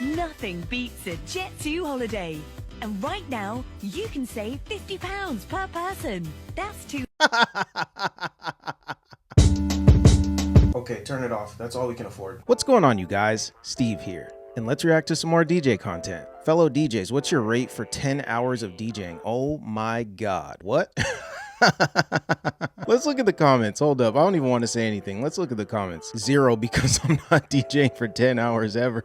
Nothing beats a Jet2 holiday. And right now, you can save £50 per person. That's too. Okay, turn it off. That's all we can afford. What's going on, you guys? Steve here, and let's react to some more DJ content. Fellow DJs, what's your rate for 10 hours of DJing? Oh my god, what? Let's look at the comments. Hold up, I don't even want to say anything. Let's look at the comments. 0 because I'm not DJing for 10 hours ever.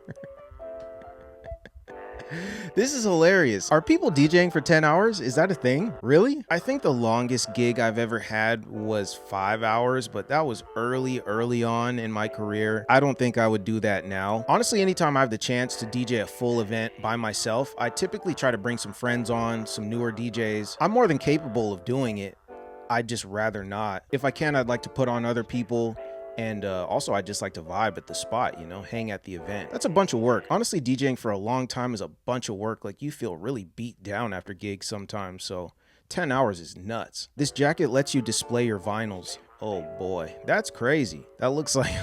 This is hilarious. Are people DJing for 10 hours? Is that a thing? Really? I think the longest gig I've ever had was 5 hours, but that was early on in my career. I don't think I would do that now. Honestly, anytime I have the chance to DJ a full event by myself, I typically try to bring some friends on, some newer DJs. I'm more than capable of doing it. I'd just rather not. If I can, I'd like to put on other people. And also, I just like to vibe at the spot, you know, hang at the event. That's a bunch of work. Honestly, DJing for a long time is a bunch of work. Like, you feel really beat down after gigs sometimes. So 10 hours is nuts. This jacket lets you display your vinyls. Oh boy, that's crazy. That looks like...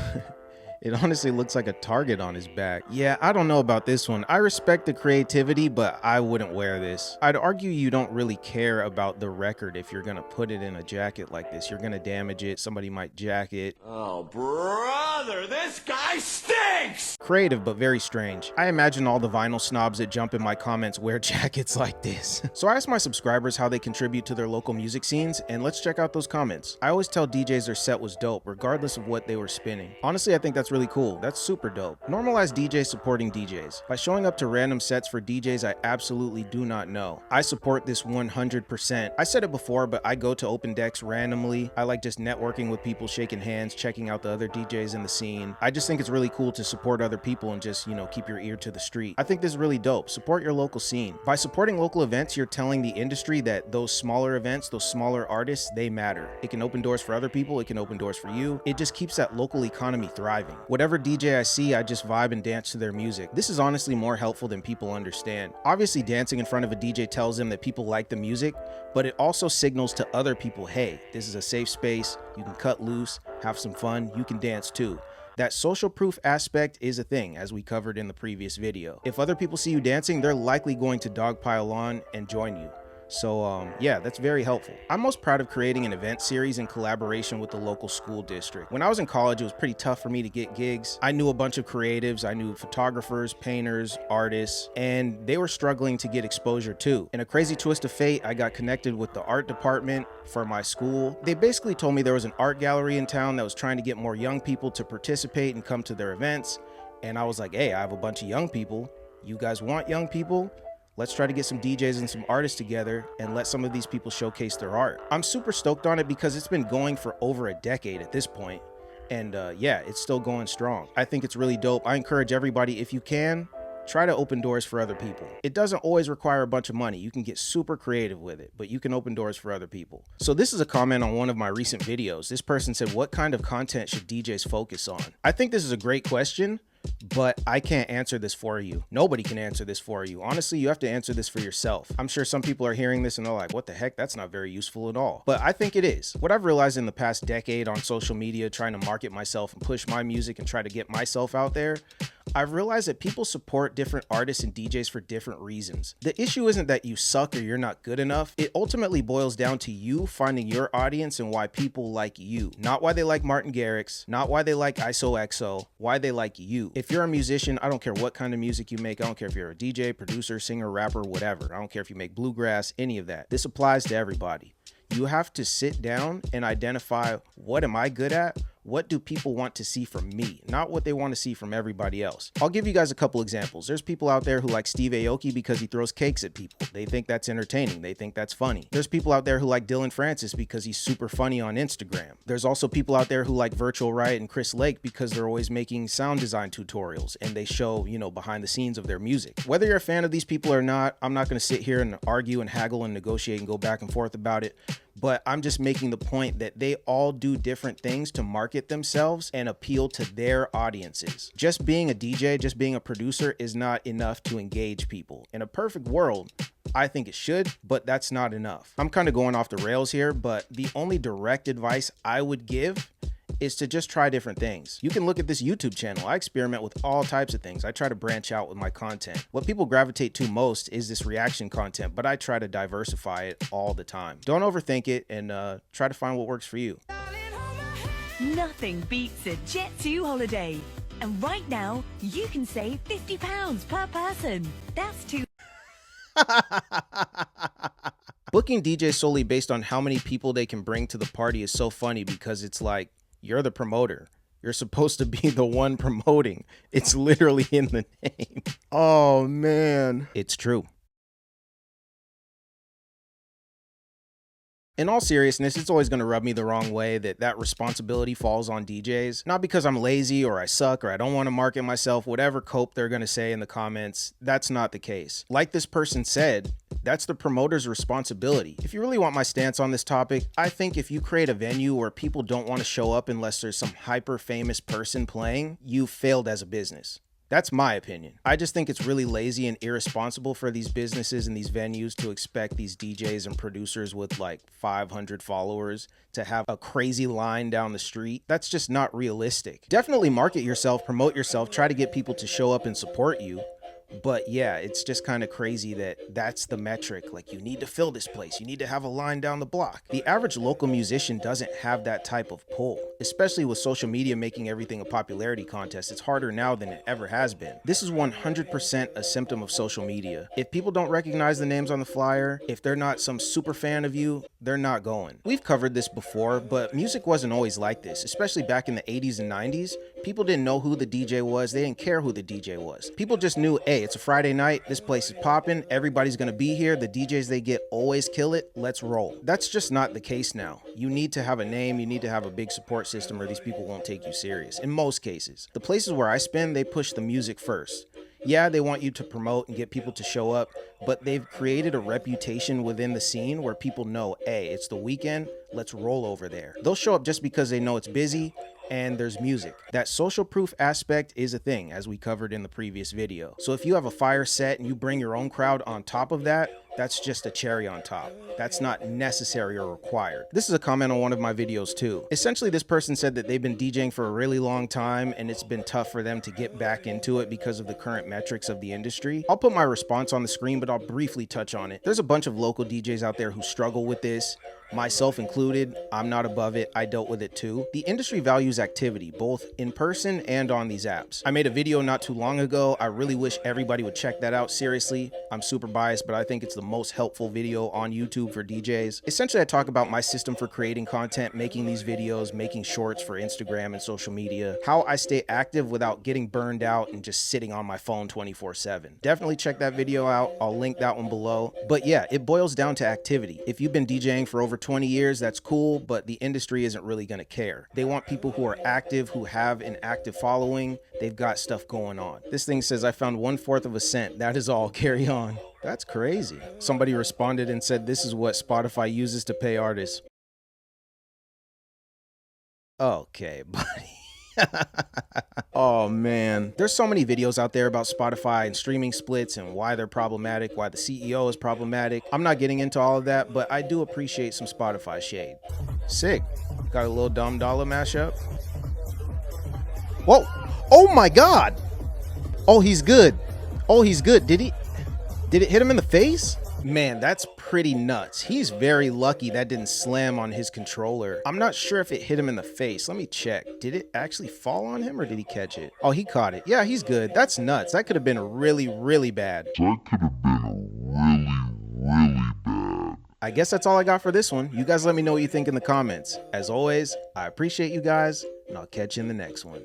It honestly looks like a target on his back. Yeah, I don't know about this one. I respect the creativity, but I wouldn't wear this. I'd argue you don't really care about the record if you're gonna put it in a jacket like this. You're gonna damage it, somebody might jack it. Oh, brother, this guy stinks! Creative, but very strange. I imagine all the vinyl snobs that jump in my comments wear jackets like this. So I asked my subscribers how they contribute to their local music scenes, and let's check out those comments. I always tell DJs their set was dope, regardless of what they were spinning. Honestly, I think that's really cool. That's super dope. Normalize DJs supporting DJs. By showing up to random sets for DJs I absolutely do not know. I support this 100%. I said it before, but I go to open decks randomly. I like just networking with people, shaking hands, checking out the other DJs in the scene. I just think it's really cool to support other people and just, you know, keep your ear to the street. I think this is really dope. Support your local scene. By supporting local events, you're telling the industry that those smaller events, those smaller artists, they matter. It can open doors for other people. It can open doors for you. It just keeps that local economy thriving. Whatever DJ I see, I just vibe and dance to their music. This is honestly more helpful than people understand. Obviously, dancing in front of a DJ tells them that people like the music, but it also signals to other people, hey, this is a safe space, you can cut loose, have some fun, you can dance too. That social proof aspect is a thing, as we covered in the previous video. If other people see you dancing, they're likely going to dogpile on and join you. So yeah, that's very helpful. I'm most proud of creating an event series in collaboration with the local school district. When I was in college, it was pretty tough for me to get gigs. I knew a bunch of creatives. I knew photographers, painters, artists, and they were struggling to get exposure too. In a crazy twist of fate, I got connected with the art department for my school. They basically told me there was an art gallery in town that was trying to get more young people to participate and come to their events. And I was like, hey, I have a bunch of young people. You guys want young people? Let's try to get some DJs and some artists together and let some of these people showcase their art. I'm super stoked on it because it's been going for over a decade at this point. And yeah, it's still going strong. I think it's really dope. I encourage everybody, if you can, try to open doors for other people. It doesn't always require a bunch of money. You can get super creative with it, but you can open doors for other people. So this is a comment on one of my recent videos. This person said, what kind of content should DJs focus on? I think this is a great question, but I can't answer this for you. Nobody can answer this for you. Honestly, you have to answer this for yourself. I'm sure some people are hearing this and they're like, what the heck? That's not very useful at all. But I think it is. What I've realized in the past decade on social media, trying to market myself and push my music and try to get myself out there, I've realized that people support different artists and DJs for different reasons. The issue isn't that you suck or you're not good enough. It ultimately boils down to you finding your audience and why people like you. Not why they like Martin Garrix, not why they like ISOXO, why they like you. If you're a musician, I don't care what kind of music you make. I don't care if you're a DJ, producer, singer, rapper, whatever. I don't care if you make bluegrass, any of that. This applies to everybody. You have to sit down and identify, what am I good at? What do people want to see from me? Not what they want to see from everybody else. I'll give you guys a couple examples. There's people out there who like Steve Aoki because he throws cakes at people. They think that's entertaining. They think that's funny. There's people out there who like Dylan Francis because he's super funny on Instagram. There's also people out there who like Virtual Riot and Chris Lake because they're always making sound design tutorials and they show, you know, behind the scenes of their music. Whether you're a fan of these people or not, I'm not going to sit here and argue and haggle and negotiate and go back and forth about it. But I'm just making the point that they all do different things to market themselves and appeal to their audiences. Just being a DJ, just being a producer is not enough to engage people. In a perfect world, I think it should, but that's not enough. I'm kind of going off the rails here, but the only direct advice I would give is to just try different things. You can look at this YouTube channel. I experiment with all types of things. I try to branch out with my content. What people gravitate to most is this reaction content, but I try to diversify it all the time. Don't overthink it, and try to find what works for you. Nothing beats a Jet2 holiday. And right now, you can save £50 per person. That's too. Booking DJs solely based on how many people they can bring to the party is so funny because it's like, you're the promoter. You're supposed to be the one promoting. It's literally in the name. Oh, man. It's true. In all seriousness, it's always going to rub me the wrong way that responsibility falls on DJs. Not because I'm lazy or I suck or I don't want to market myself, whatever cope they're going to say in the comments. That's not the case. Like this person said, that's the promoter's responsibility. If you really want my stance on this topic, I think if you create a venue where people don't want to show up unless there's some hyper famous person playing, you failed as a business. That's my opinion. I just think it's really lazy and irresponsible for these businesses and these venues to expect these DJs and producers with like 500 followers to have a crazy line down the street. That's just not realistic. Definitely market yourself, promote yourself, try to get people to show up and support you. But yeah, it's just kind of crazy that that's the metric. Like, you need to fill this place. You need to have a line down the block. The average local musician doesn't have that type of pull, especially with social media making everything a popularity contest. It's harder now than it ever has been. This is 100% a symptom of social media. If people don't recognize the names on the flyer, if they're not some super fan of you, they're not going. We've covered this before, but music wasn't always like this, especially back in the 80s and 90s. People didn't know who the DJ was. They didn't care who the DJ was. People just knew, hey, it's a Friday night, this place is popping, everybody's gonna be here, the DJs they get always kill it, let's roll. That's just not the case now. You need to have a name, you need to have a big support system, or these people won't take you serious. In most cases. The places where I spin, they push the music first. Yeah, they want you to promote and get people to show up, but they've created a reputation within the scene where people know, hey, it's the weekend, let's roll over there. They'll show up just because they know it's busy and there's music. That social proof aspect is a thing, as we covered in the previous video. So if you have a fire set and you bring your own crowd on top of that, that's just a cherry on top. That's not necessary or required. This is a comment on one of my videos too. Essentially, this person said that they've been DJing for a really long time and it's been tough for them to get back into it because of the current metrics of the industry. I'll put my response on the screen, but I'll briefly touch on it. There's a bunch of local DJs out there who struggle with this. Myself included, I'm not above it. I dealt with it too. The industry values activity, both in person and on these apps. I made a video not too long ago. I really wish everybody would check that out. Seriously, I'm super biased, but I think it's the most helpful video on YouTube for DJs. Essentially, I talk about my system for creating content, making these videos, making shorts for Instagram and social media, how I stay active without getting burned out and just sitting on my phone 24/7. Definitely check that video out. I'll link that one below. But yeah, it boils down to activity. If you've been DJing for over 20 years, that's cool, but the industry isn't really going to care. They want people who are active, who have an active following. They've got stuff going on. This thing says, I found 1/4 of a cent. That is all. Carry on. That's crazy. Somebody responded and said, this is what Spotify uses to pay artists. Okay, buddy. Oh man, there's so many videos out there about Spotify and streaming splits and why they're problematic, why the CEO is problematic. I'm not getting into all of that, but I do appreciate some Spotify shade. Sick. Got a little Dumb Dollar mashup. Whoa. Oh my God. Oh, he's good. Oh, he's good. Did it hit him in the face? Man, that's pretty nuts. He's very lucky that didn't slam on his controller. I'm not sure if it hit him in the face. Let me check. Did it actually fall on him or did he catch it? Oh, he caught it. Yeah, he's good. That's nuts. That could have been really, really bad. I guess that's all I got for this one. You guys let me know what you think in the comments. As always, I appreciate you guys, and I'll catch you in the next one.